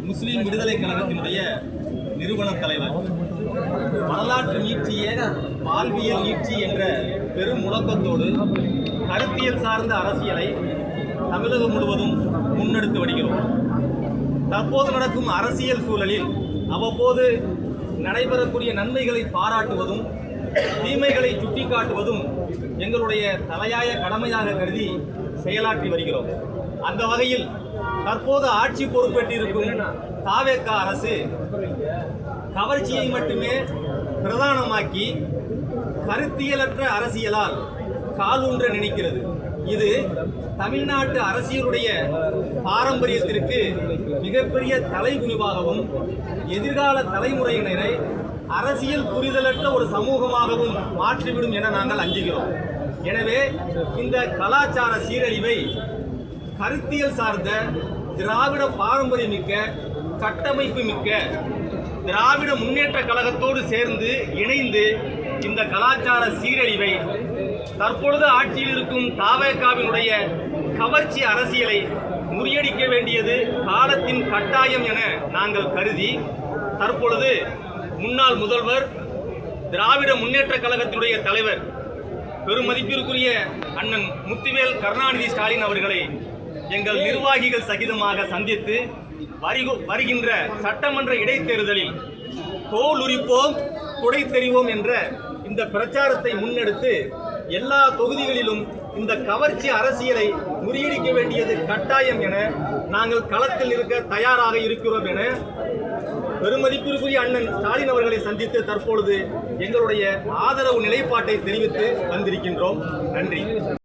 முஸ்லிம் விடுதலை கழகத்தினுடைய நிறுவன தலைவர். வரலாற்று நீட்சியே வாழ்வியல் நீட்சி என்ற பெரும் முழக்கத்தோடு கருத்தியல் சார்ந்த அரசியலை தமிழகம் முழுவதும் முன்னெடுத்து வருகிறோம். தற்போது நடக்கும் அரசியல் சூழலில் அவ்வப்போது நடைபெறக்கூடிய நன்மைகளை பாராட்டுவதும் தீமைகளை சுட்டிக்காட்டுவதும் எங்களுடைய தலையாய கடமையாக கருதி செயலாற்றி வருகிறோம். அந்த வகையில் தற்போது ஆட்சி பொறுப்பேற்றிருக்கும் தாவேக அரசு கவர்ச்சியை மட்டுமே பிரதானமாக்கி கருத்தியலற்ற அரசியலால் காலூன்ற நினைக்கிறது. இது தமிழ்நாட்டு அரசியலுடைய பாரம்பரியத்திற்கு மிகப்பெரிய தலைகுனிவாகவும் எதிர்கால தலைமுறையினரை அரசியல் புரிதலற்ற ஒரு சமூகமாகவும் மாற்றிவிடும் என நாங்கள் அஞ்சுகிறோம். எனவே இந்த கலாச்சார சீரழிவை கருத்தியல் சார்ந்த திராவிட பாரம்பரியமிக்க கட்டமைப்பு மிக்க திராவிட முன்னேற்ற கழகத்தோடு சேர்ந்து இணைந்து இந்த கலாச்சார சீரழிவை தற்பொழுது ஆட்சியில் இருக்கும் தாவேகாவினுடைய கவர்ச்சி அரசியலை முறியடிக்க வேண்டியது காலத்தின் கட்டாயம் என நாங்கள் கருதி தற்பொழுது முன்னாள் முதல்வர் திராவிட முன்னேற்ற கழகத்தினுடைய தலைவர் பெருமதிப்பிற்குரிய அண்ணன் முத்துவேல் கருணாநிதி ஸ்டாலின் அவர்களை எங்கள் நிர்வாகிகள் சகிதமாக சந்தித்து வருகின்ற சட்டமன்ற இடைத்தேர்தலில் தோல் உரிப்போம் துடை தெரிவோம் என்ற இந்த பிரச்சாரத்தை முன்னெடுத்து எல்லா தொகுதிகளிலும் இந்த கவர்ச்சி அரசியலை முறியடிக்க வேண்டியது கட்டாயம் என நாங்கள் களத்தில் இருக்க தயாராக இருக்கிறோம் என பெருமதிப்பிற்குரிய அண்ணன் ஸ்டாலின் அவர்களை சந்தித்து தற்பொழுது எங்களுடைய ஆதரவு நிலைப்பாட்டை தெரிவித்து வந்திருக்கின்றோம். நன்றி.